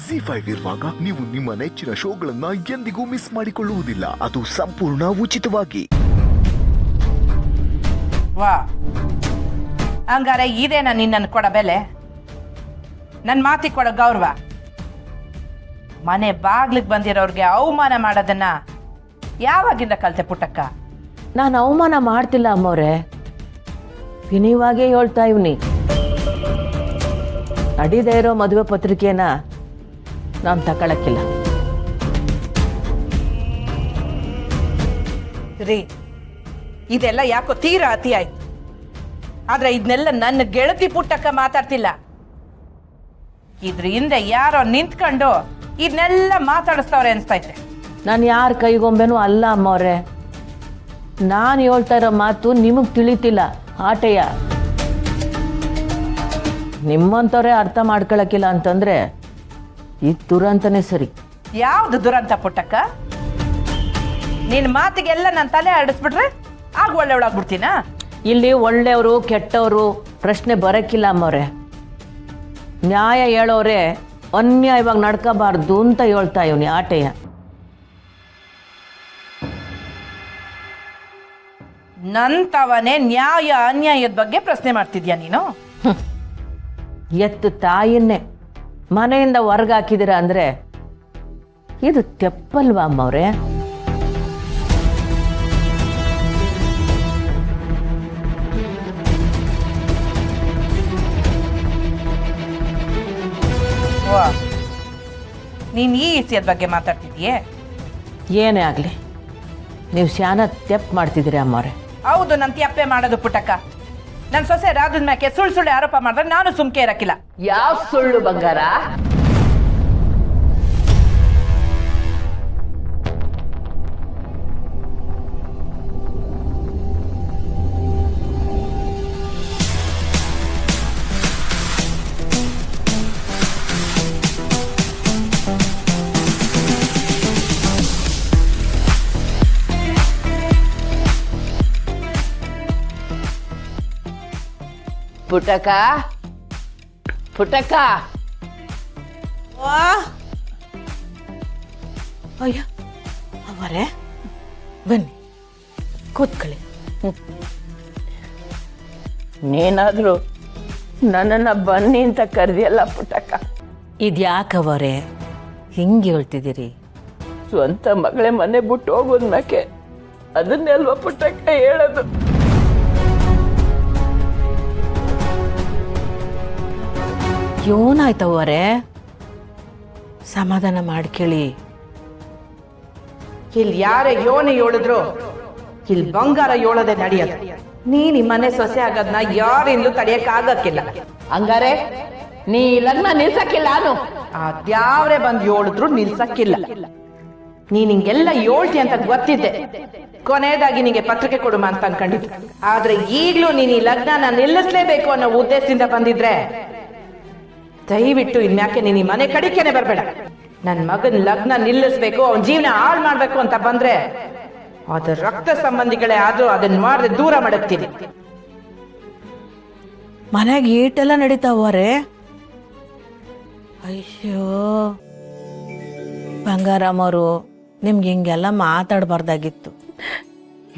ZEE5 ಇರುವಾಗ ನೀವು ನಿಮ್ಮ ನೆಚ್ಚಿನ ಶೋಗಳನ್ನ ಎಂದಿಗೂ ಮಿಸ್ ಮಾಡಿಕೊಳ್ಳುವುದಿಲ್ಲ. ಅದು ಸಂಪೂರ್ಣ ಉಚಿತವಾಗಿ. ವಾ, ಹಂಗಾರೆ ಇದೇನಾ ನಿನ್ನನ್ನು ಕೊಡೋ ಬೆಲೆ? ನನ್ನ ಮಾತಿಗೆ ಕೊಡೋ ಗೌರವ? ಮನೆ ಬಾಗ್ಲಿಗೆ ಬಂದಿರೋರ್ಗೆ ಅವಮಾನ ಮಾಡೋದನ್ನ ಯಾವಾಗಿಂದ ಕಲ್ತೆ ಪುಟ್ಟಕ್ಕ? ನಾನು ಅವಮಾನ ಮಾಡ್ತಿಲ್ಲ ಅಮ್ಮವ್ರೆ, ವಿನಯವಾಗೇ ಹೇಳ್ತಾ ಇವ್ನಿ. ನಡೀದೇ ಇರೋ ಮದುವೆ ಪತ್ರಿಕೆನ ನಾನು ತಗೊಳಕ್ಕಿಲ್ಲ. ರೀ, ಇದೆಲ್ಲ ಯಾಕೋ ತೀರಾ ಅತಿ ಆಯ್ತು. ಆದ್ರೆ ಇದನ್ನೆಲ್ಲ ನನ್ನ ಗೆಳತಿ ಪುಟ್ಟಕ್ಕ ಮಾತಾಡ್ತಿಲ್ಲ. ಇದ್ರ ಹಿಂದೆ ಯಾರೋ ನಿಂತ್ಕೊಂಡು ಇದನ್ನೆಲ್ಲ ಮಾತಾಡಿಸ್ತವ್ರೆ ಅನ್ಸ್ತೈತೆ. ನಾನು ಯಾರ ಕೈಗೊಂಬೆನೂ ಅಲ್ಲ ಅಮ್ಮವ್ರೆ. ನಾನು ಹೇಳ್ತಾ ಇರೋ ಮಾತು ನಿಮಗೆ ತಿಳಿತಿಲ್ಲ ಆಟೆಯ. ನಿಮ್ಮಂಥವ್ರೆ ಅರ್ಥ ಮಾಡ್ಕೊಳಕ್ಕಿಲ್ಲ ಅಂತಂದ್ರೆ ಇದು ದುರಂತನೇ ಸರಿ. ಯಾವ್ದು ದುರಂತ ಪುಟ್ಟಕ್ಕ? ನಿನ್ನ ಮಾತಿಗೆಲ್ಲ ನನ್ನ ತಲೆ ಆಡಿಸ್ಬಿಟ್ರೆ ಆಗ ಒಳ್ಳೆಯವಳಾಗ್ಬಿಡ್ತೀನ? ಇಲ್ಲಿ ಒಳ್ಳೆಯವರು ಕೆಟ್ಟವರು ಪ್ರಶ್ನೆ ಬರೋಕ್ಕಿಲ್ಲ ಅಮ್ಮವ್ರೆ. ನ್ಯಾಯ ಹೇಳೋರೆ ಅನ್ಯಾಯವಾಗಿ ನಡ್ಕೋಬಾರ್ದು ಅಂತ ಹೇಳ್ತಾ ಇವನಿ ಆಟೆಯ. ನಂತವನೇ ನ್ಯಾಯ ಅನ್ಯಾಯದ ಬಗ್ಗೆ ಪ್ರಶ್ನೆ ಮಾಡ್ತಿದ್ಯಾ ನೀನು? ಎತ್ತು ತಾಯಿಯನ್ನೇ ಮನೆಯಿಂದ ಹೊರಗೆ ಹಾಕಿದಿರ ಅಂದ್ರೆ ಇದು ತೆಪ್ಪಲ್ವಾ ಅಮ್ಮವ್ರೆ? ನೀನ್ ಈ ವಿಷಯದ ಬಗ್ಗೆ ಮಾತಾಡ್ತಿದ್ಯೆ? ಏನೇ ಆಗಲಿ ನೀವು ಶಾನ ತೆಪ್ಪು ಮಾಡ್ತಿದ್ದೀರಿ ಅಮ್ಮವ್ರೆ. ಹೌದು, ನನ್ ತ್ಯಪ್ಪೆ ಮಾಡೋದು ಪುಟ್ಟಕ್ಕ. ನನ್ನ ಸೊಸೆ ರಾಧದ ಮ್ಯಾಕೆ ಸುಳ್ಳು ಸುಳ್ಳು ಆರೋಪ ಮಾಡಿದ್ರೆ ನಾನು ಸುಮ್ಕೆ ಇರಕ್ಕಿಲ್ಲ. ಯಾವ ಸುಳ್ಳು ಬಂಗಾರ? ಪುಟ್ಟಕ್ಕ, ಪುಟ್ಟಕ್ಕ. ಅಯ್ಯ ಅವರೇ, ಬನ್ನಿ ಕೂತ್ಕೊಳ್ಳಿ. ನೀನಾದರೂ ನನ್ನನ್ನು ಬನ್ನಿ ಅಂತ ಕರೆದಿಯಲ್ಲ ಪುಟ್ಟಕ್ಕ. ಇದ್ಯಾಕವರೇ ಹಿಂಗೆ ಹೇಳ್ತಿದ್ದೀರಿ? ಸ್ವಂತ ಮಗಳೇ ಮನೆ ಬಿಟ್ಟು ಹೋಗೋದ್ಮ್ಯಾಕೆ ಅದನ್ನೆಲ್ವ ಪುಟ್ಟಕ್ಕ ಹೇಳೋದು. ಏನಾಯ್ತವರೇ? ಸಮಾಧಾನ ಮಾಡ್ಕೊಳ್ಳಿ. ಇಲ್ಲಿ ಯಾರೇ ಯೋನಿ ಹೇಳಿದ್ರು ಇಲ್ಲಿ ಬಂಗಾರ ಯೋಳದೆ ನಡೆಯೋದು. ನೀನ್ ಈ ಮನೆ ಸೊಸೆ ಆಗೋದ್ನ ಯಾರಿಂದಲೂ ತಡೆಯಕ್ ಆಗಕ್ಕಿಲ್ಲ. ಹಂಗಾರೆ ನೀ ಲಗ್ನ ನಿಲ್ಸಕ್ಕಿಲ್ಲ? ನಾನು ಅದ್ಯಾವ್ರೆ ಬಂದ್ ಹೇಳಿದ್ರು ನಿಲ್ಸಕ್ಕಿಲ್ಲ. ನೀನ್ ಹಿಂಗೆಲ್ಲ ಹೇಳ್ತಿ ಅಂತ ಗೊತ್ತಿದ್ದೆ. ಕೊನೆಯದಾಗಿ ನಿಂಗೆ ಪತ್ರಿಕೆ ಕೊಡುಮ ಅಂತ ಅನ್ಕೊಂಡಿದ್ದೆ. ಆದ್ರೆ ಈಗ್ಲೂ ನೀನ್ ಈ ಲಗ್ನ ನಿಲ್ಲಿಸ್ಲೇಬೇಕು ಅನ್ನೋ ಉದ್ದೇಶದಿಂದ ಬಂದಿದ್ರೆ ದಯವಿಟ್ಟು ಇನ್ಯಾಕೆ ನೀನ್ ಈ ಮನೆ ಕಡಿಕೆನೆ ಬರ್ಬೇಡ. ನನ್ ಮಗನ್ ಲಗ್ನ ನಿಲ್ಲಿಸ್ಬೇಕು, ಅವನ್ ಜೀವನ ಹಾಳು ಮಾಡ್ಬೇಕು ಅಂತ ಬಂದ್ರೆ ಅದು ರಕ್ತ ಸಂಬಂಧಿಗಳೇ ಆದ್ರೂ ಅದನ್ನ ಮಾಡದೆ ದೂರ ಮಾಡಕ್ತೀನಿ. ಮನೆಗೆ ಈಟೆಲ್ಲ ನಡೀತಾವರೇ? ಅಯ್ಯೋ ಬಂಗಾರಮ್ಮರು, ನಿಮ್ಗೆ ಹಿಂಗೆಲ್ಲ ಮಾತಾಡಬಾರ್ದಾಗಿತ್ತು.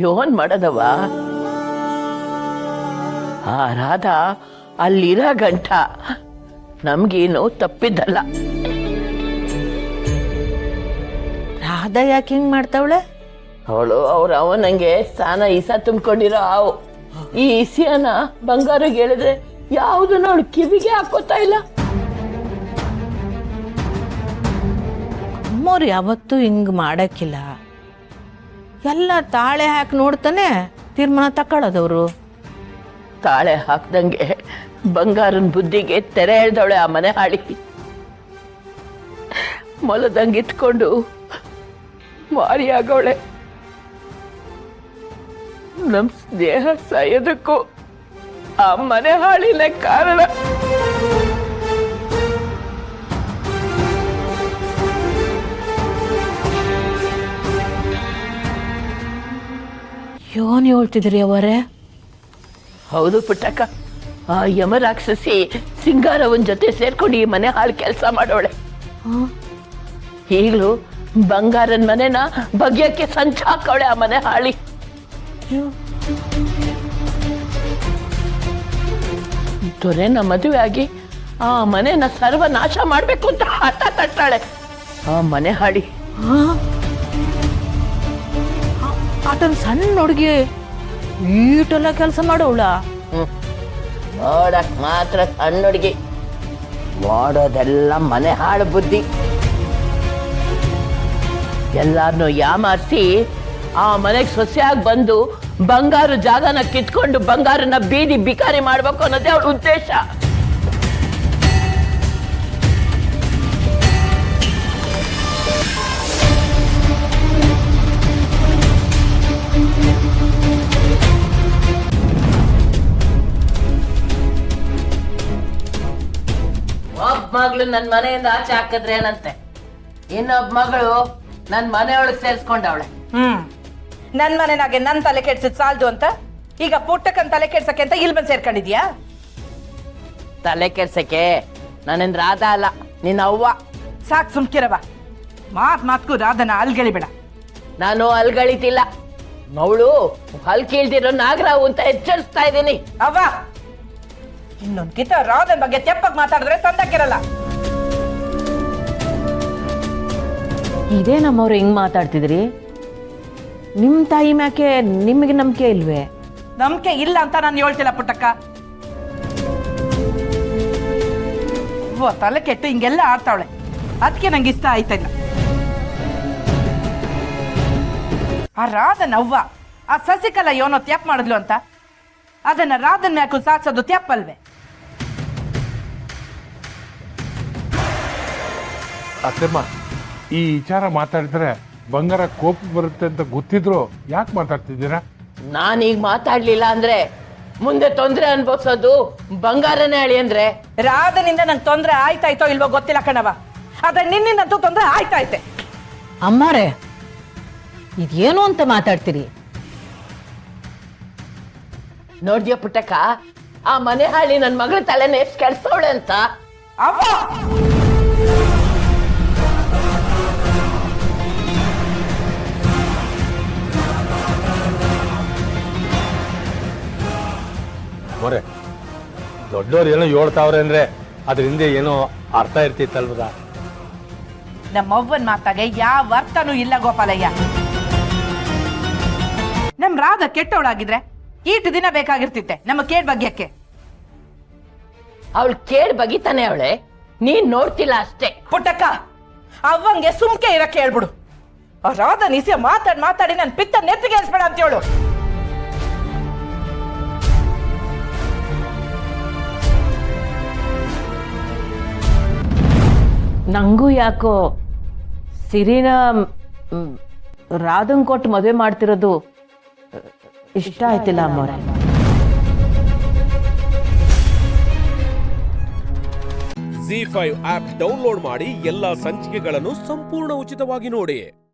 ಯೋನ್ ಮಾಡದವ ಆ ರಾಧಾ ಅಲ್ಲಿರ ಗಂಟ ನಮ್ಗೇನು ತಪ್ಪಿದ್ದಲ್ಲ. ರಾಧಾ ಯಾಕೆ ಹಿಂಗ್ ಮಾಡ್ತಾವಳೆ? ಅವಳು ಅವನಂಗೆ ಸ್ಥಾನ ಈಸ ತುಂಬಿಕೊಂಡಿರೋ ಹಾವು. ಈ ಇಸಿಯನ ಬಂಗಾರಿಗೆ ಹೇಳಿದ್ರೆ ಯಾವುದನ್ನ ಅವಳು ಕಿವಿಗೆ ಹಾಕೋತಾ ಇಲ್ಲ. ಅಮ್ಮವ್ರು ಯಾವತ್ತೂ ಹಿಂಗ್ ಮಾಡಕ್ಕಿಲ್ಲ. ಎಲ್ಲ ತಾಳೆ ಹಾಕಿ ನೋಡ್ತಾನೆ ತೀರ್ಮಾನ ತಕೊಳ್ಳೋದವ್ರು. ತಾಳೆ ಹಾಕ್ದಂಗೆ ಬಂಗಾರನ ಬುದ್ಧಿಗೆ ತೆರೆ ಎಳ್ದವಳೆ ಆ ಮನೆ ಹಾಳಿ. ಮೊಲದಂಗೆ ಇಟ್ಕೊಂಡು ಮಾರಿ ಆಗವಳೆ. ನಮ್ ಸ್ನೇಹ ಸಾಯೋದಕ್ಕೂ ಆ ಮನೆ ಹಾಳಿನ ಕಾರಣ. ಯೋನ್ ಹೇಳ್ತಿದ್ರಿ ಅವರೇ? ಹೌದು ಪುಟ್ಟಕ್ಕ, ಆ ಯಮರಾಕ್ಷಸಿ ಸಿಂಗಾರವನ್ ಜೊತೆ ಸೇರ್ಕೊಂಡು ಈ ಮನೆ ಹಾಳು ಕೆಲಸ ಮಾಡೋಳೆ. ಈಗಲೂ ಬಂಗಾರನ ಮನೆನ ಬಗ್ಯಕ್ಕೆ ಸಂಚಾಕವಳೆ ಆ ಮನೆ ಹಾಳಿ. ದೊರೆನ ಮದುವೆ ಆಗಿ ಆ ಮನೆನ ಸರ್ವನಾಶ ಮಾಡ್ಬೇಕು ಅಂತ ಹಠ ತಟ್ಟಾಳೆ ಆ ಮನೆ ಹಾಳಿ. ಆತನ ಸಣ್ಣ ಹುಡುಗಿ ಈಟೆಲ್ಲ ಕೆಲಸ ಮಾಡೋಳ. ನೋಡಕ್ ಮಾತ್ರ ಸಣ್ಣ ಹುಡುಗಿ, ಮಾಡೋದೆಲ್ಲ ಮನೆ ಹಾಳು ಬುದ್ಧಿ. ಎಲ್ಲಾರನ್ನು ಯಾಮಾರಿಸಿ ಆ ಮನೆಗೆ ಸೊಸೆಯಾಗಿ ಬಂದು ಬಂಗಾರ ಜಾಗನ ಕಿತ್ಕೊಂಡು ಬಂಗಾರನ ಬೀದಿ ಬಿಕಾರಿ ಮಾಡ್ಬೇಕು ಅನ್ನೋದೇ ಅವಳ ಉದ್ದೇಶ. ಒಬ್ಬ ಮಗಳು ನನ್ ಮನೆಯಿಂದ ಆಚೆ ಹಾಕಿದ್ರೆ ಏನಂತೆ, ಇನ್ನೊಬ್ಬ ಮಗಳು ನನ್ ಮನೆಯೊಳಗೆ ಸೇರಿಸ್ಕೊಂಡವಳೆ. ನನ್ ಮನೆನಾಗೆ ನನ್ ತಲೆ ಕೆಡ್ಸಿದ್ ಸಾಲ್ದು ಅಂತ ಈಗ ಪುಟ್ಟಕ್ಕನ್ ತಲೆ ಕೆಡ್ಸಕ್ಕೆ ಅಂತ ಇಲ್ಲಿ ಬಂದ್ ಸೇರ್ಕೊಂಡಿದ್ಯಾ? ತಲೆ ಕೆಡ್ಸಕ್ಕೆ ನನ್ನಿಂದ ರಾಧ ಅಲ್ಲ, ನಿನ್ನ ಅವ್ವ. ಸಾಕ್ ಸುಮ್ಕಿರವ. ಮಾತ್ಗೂ ರಾಧನ ಅಲ್ಗಳಿಬೇಡ. ನಾನು ಅಲ್ಗಳಿತಿಲ್ಲ, ಅವಳು ಹಲ್ ಕೀಳ್ದಿರೋ ನಾಗರಾವು ಅಂತ ಎಚ್ಚರಿಸ್ತಾ ಇದ್ದೀನಿ. ಅವ್ವ, ಇನ್ನೊಂದ್ ಕಿತ ರಾಧನ್ ಬಗ್ಗೆ ತೆಪ್ಪಗ್ ಮಾತಾಡಿದ್ರೆ ಸಂದಕ್ಕಿರಲ್ಲ. ಇದೇ ನಮ್ಮವ್ರು ಹಿಂಗ್ ಮಾತಾಡ್ತಿದ್ರಿ? ನಿಮ್ ತಾಯಿ ಮ್ಯಾಕೆ ನಿಮಗೆ ನಂಬಿಕೆ ಇಲ್ವೇ? ನಂಬಿಕೆ ಇಲ್ಲ ಅಂತ ನಾನು ಹೇಳ್ತಿಲ್ಲ ಪುಟ್ಟಕ್ಕ. ತಲೆ ಕೆಟ್ಟು ಹಿಂಗೆಲ್ಲ ಆಡ್ತಾವಳೆ, ಅದಕ್ಕೆ ನಂಗೆ ಇಷ್ಟ ಆಯ್ತಿಲ್ಲ. ಆ ರಾಧನ್ ಅವ್ವ ಆ ಸಸಿಕಲಾ ಏನೋ ತ್ಯಾಪ್ ಮಾಡಿದ್ಲು ಅಂತ ಅದನ್ನ ರಾಧನ್ ಮ್ಯಾಕು ಸಾಧಿಸೋದು ತ್ಯಾಪಲ್ವೇ? ಅತ್ತಮ್ಮ, ಈ ವಿಚಾರ ಮಾತಾಡಿದ್ರೆ ಬಂಗಾರ ಕೋಪ ಬರುತ್ತೆ ಅಂತ ಗೊತ್ತಿದ್ರು ಯಾಕೆ ಮಾತಾಡ್ತಿದ್ದೀರಾ? ನಾನೀಗ ಮಾತಾಡ್ಲಿಲ್ಲ ಅಂದ್ರೆ ಮುಂದೆ ತೊಂದ್ರೆ ಅನ್ಭವಿಸೋದು ಬಂಗಾರನೇ ಅಳಿ. ಅಂದ್ರೆ ರಾಧನಿಂದ ನಂಗೆ ತೊಂದ್ರೆ ಆಯ್ತಾಯ್ತೋ ಇಲ್ವೋ ಗೊತ್ತಿಲ್ಲ ಕಣವ, ಆದ್ರೆ ನಿನ್ನಿಂದಂತೂ ತೊಂದ್ರೆ ಆಯ್ತಾಯ್ತೆ. ಅಮ್ಮಾರೆ, ಇದೇನು ಅಂತ ಮಾತಾಡ್ತೀರಿ? ನೋಡ್ದ್ಯ ಪುಟ್ಟಕ್ಕ, ಆ ಮನೆ ಹಾಳಿ ನನ್ ಮಗಳ ತಲೆನ ಎಷ್ಟು ಕೆಡ್ಸವಳೆ ಅಂತ. ಅವ್ವ, ಮೊರೆ, ದೊಡ್ಡವ್ರು ಏನೋ ಹೇಳ್ತಾವ್ರೆ ಅಂದ್ರೆ ಅದ್ರ ಹಿಂದೆ ಏನೋ ಅರ್ಥ ಇರ್ತಿತ್ತಲ್ವದ? ನಮ್ಮವ್ವನ್ ಮಾತಾಗೆ ಯಾವ ಅರ್ಥನೂ ಇಲ್ಲ ಗೋಪಾಲಯ್ಯ. ನಮ್ ರಾಧ ಕೆಟ್ಟವಳಾಗಿದ್ರೆ ಈಟು ದಿನ ಬೇಕಾಗಿರ್ತಿತ್ತೆ ನಮ್ಮ ಕೇಡ್ ಬಗ್ಯಕ್ಕೆ. ಅವಳು ಕೇಳ್ ಬಗಿತಾನೆ ಅವಳೆ, ನೀನ್ ನೋಡ್ತಿಲ್ಲ ಅಷ್ಟೇ. ಪುಟ್ಟಕ್ಕ, ಅವ್ವಂಗೆ ಸುಮ್ಕೆ ಇರಕ್ಕೆ ಹೇಳ್ಬಿಡು. ಆ ರಾಧ ನಿಸ್ಯ ಮಾತಾಡಿ ನನ್ ಪಿತ್ತ ನೆತ್ತಿಗೆ ಏರಿಸ್ಬೇಡ ಅಂತ ಹೇಳು. ನಂಗೂ ಯಾಕೋ ಸಿರಿನ ರಾಧನ್ ಕೊಟ್ಟು ಮದುವೆ ಮಾಡ್ತಿರೋದು ಇಷ್ಟ ಆಯ್ತಿಲ್ಲ ಅಮ್ಮವ್ರೆ. ZEE5 ಆಪ್ ಡೌನ್ಲೋಡ್ ಮಾಡಿ ಎಲ್ಲಾ ಸಂಚಿಕೆಗಳನ್ನು ಸಂಪೂರ್ಣ ಉಚಿತವಾಗಿ ನೋಡಿ.